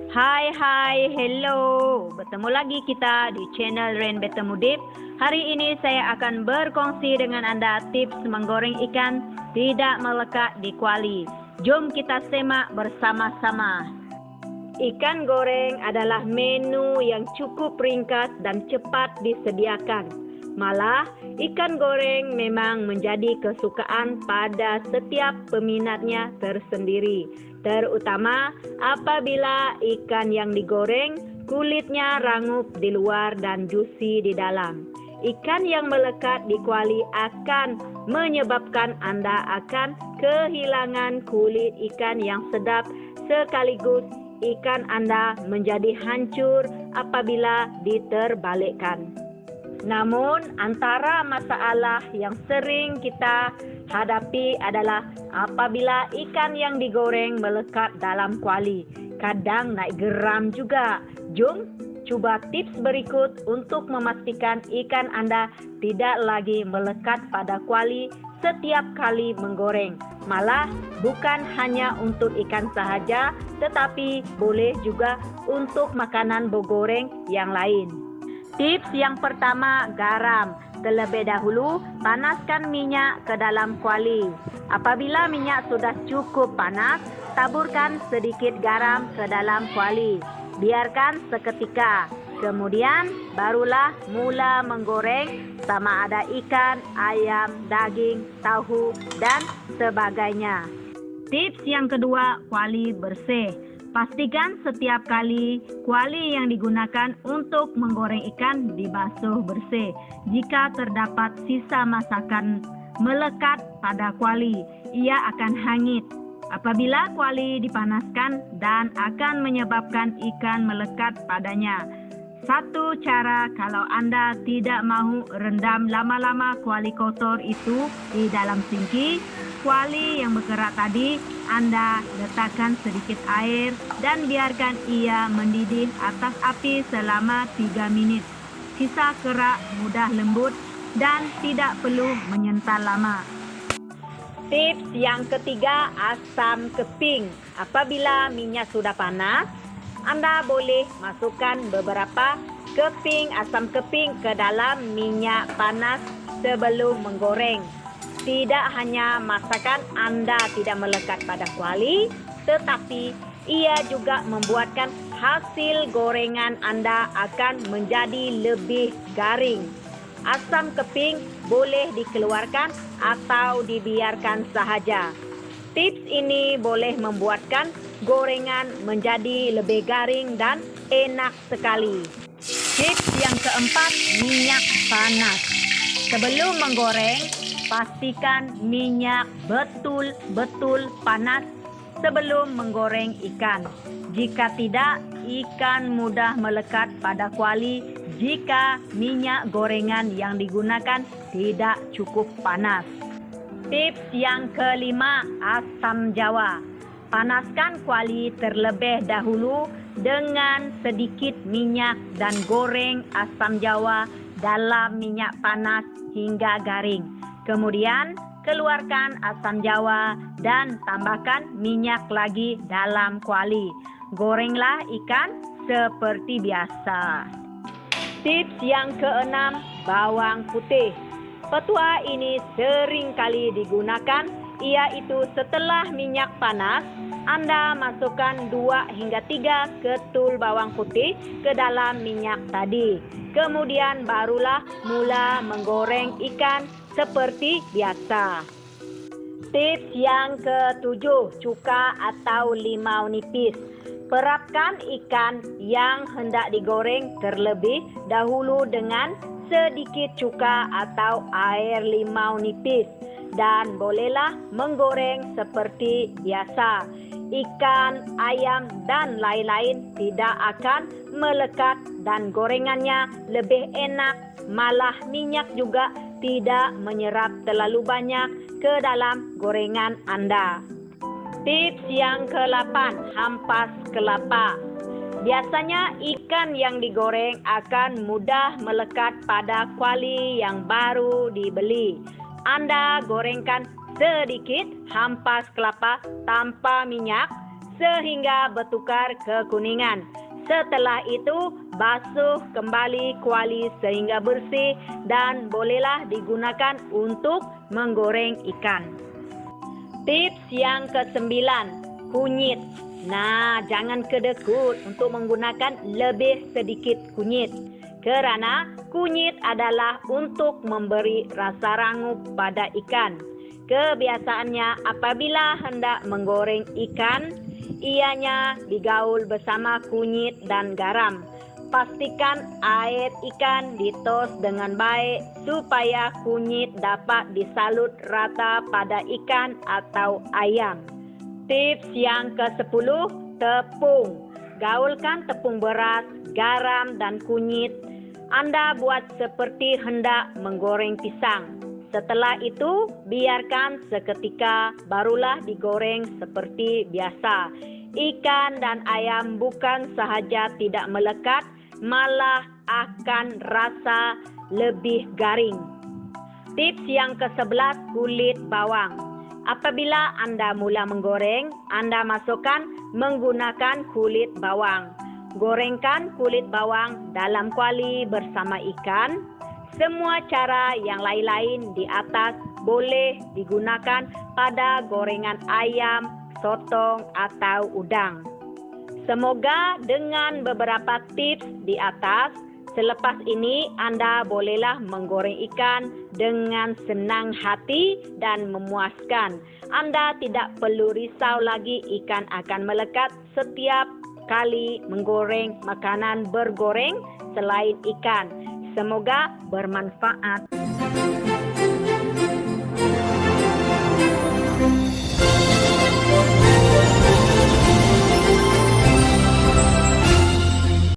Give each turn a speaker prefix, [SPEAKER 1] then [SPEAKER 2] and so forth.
[SPEAKER 1] Hai, hello. Bertemu lagi kita di channel Ren Bertemu Dip. Hari ini saya akan berkongsi dengan Anda tips menggoreng ikan tidak melekat di kuali. Jom kita simak bersama-sama. Ikan goreng adalah menu yang cukup ringkas dan cepat disediakan. Malah, ikan goreng memang menjadi kesukaan pada setiap peminatnya tersendiri. Terutama apabila ikan yang digoreng kulitnya rangup di luar dan juicy di dalam. Ikan yang melekat di kuali akan menyebabkan Anda akan kehilangan kulit ikan yang sedap, sekaligus ikan Anda menjadi hancur apabila diterbalikkan. Namun, antara masalah yang sering kita hadapi adalah apabila ikan yang digoreng melekat dalam kuali. Kadang naik geram juga. Jom coba tips berikut untuk memastikan ikan Anda tidak lagi melekat pada kuali setiap kali menggoreng. Malah bukan hanya untuk ikan sahaja, tetapi boleh juga untuk makanan bergoreng yang lain. Tips yang pertama, garam. Terlebih dahulu, panaskan minyak ke dalam kuali. Apabila minyak sudah cukup panas, taburkan sedikit garam ke dalam kuali. Biarkan seketika. Kemudian, barulah mula menggoreng sama ada ikan, ayam, daging, tahu, dan sebagainya. Tips yang kedua, kuali bersih. Pastikan setiap kali kuali yang digunakan untuk menggoreng ikan dibasuh bersih. Jika terdapat sisa masakan melekat pada kuali, ia akan hangit apabila kuali dipanaskan dan akan menyebabkan ikan melekat padanya. Satu cara kalau Anda tidak mahu rendam lama-lama kuali kotor itu di dalam sinki, kuali yang berkerak tadi Anda letakkan sedikit air dan biarkan ia mendidih atas api selama 3 minit. Sisa kerak mudah lembut dan tidak perlu menyental lama. Tips yang ketiga, asam keping. Apabila minyak sudah panas, Anda boleh masukkan beberapa keping asam keping ke dalam minyak panas sebelum menggoreng. Tidak hanya masakan Anda tidak melekat pada kuali, tetapi ia juga membuatkan hasil gorengan Anda akan menjadi lebih garing. Asam keping boleh dikeluarkan atau dibiarkan sahaja. Tips ini boleh membuatkan gorengan menjadi lebih garing dan enak sekali. Tips yang keempat, minyak panas. Sebelum menggoreng, pastikan minyak betul-betul panas sebelum menggoreng ikan. Jika tidak, ikan mudah melekat pada kuali jika minyak gorengan yang digunakan tidak cukup panas. Tips yang kelima, asam jawa. Panaskan kuali terlebih dahulu dengan sedikit minyak dan goreng asam jawa dalam minyak panas hingga garing. Kemudian, keluarkan asam jawa dan tambahkan minyak lagi dalam kuali. Gorenglah ikan seperti biasa. Tips yang keenam, bawang putih. Petua ini sering kali digunakan, iaitu setelah minyak panas, Anda masukkan 2 hingga 3 ketul bawang putih ke dalam minyak tadi. Kemudian barulah mula menggoreng ikan seperti biasa. Tips yang ketujuh, cuka atau limau nipis. Perapkan ikan yang hendak digoreng terlebih dahulu dengan sedikit cuka atau air limau nipis dan bolehlah menggoreng seperti biasa. Ikan, ayam, dan lain-lain tidak akan melekat dan gorengannya lebih enak. Malah minyak juga tidak menyerap terlalu banyak ke dalam gorengan Anda. Tips yang ke-8, hampas kelapa. Biasanya ikan yang digoreng akan mudah melekat pada kuali yang baru dibeli. Anda gorengkan sedikit hampas kelapa tanpa minyak sehingga bertukar kekuningan. Setelah itu, basuh kembali kuali sehingga bersih dan bolehlah digunakan untuk menggoreng ikan. Tips yang ke-9, kunyit. Nah, jangan kedekut untuk menggunakan lebih sedikit kunyit. Kerana kunyit adalah untuk memberi rasa rangup pada ikan. Kebiasaannya apabila hendak menggoreng ikan, ianya digaul bersama kunyit dan garam. Pastikan air ikan ditos dengan baik supaya kunyit dapat disalut rata pada ikan atau ayam. Tips yang ke-10, tepung. Gaulkan tepung beras, garam dan kunyit. Anda buat seperti hendak menggoreng pisang. Setelah itu, biarkan seketika barulah digoreng seperti biasa. Ikan dan ayam bukan sahaja tidak melekat, malah akan rasa lebih garing. Tips yang ke-11, kulit bawang. Apabila Anda mula menggoreng, Anda masukkan menggunakan kulit bawang. Gorengkan kulit bawang dalam kuali bersama ikan. Semua cara yang lain-lain di atas boleh digunakan pada gorengan ayam, sotong atau udang. Semoga dengan beberapa tips di atas, selepas ini Anda bolehlah menggoreng ikan dengan senang hati dan memuaskan. Anda tidak perlu risau lagi ikan akan melekat setiap kali menggoreng makanan bergoreng selain ikan. Semoga bermanfaat.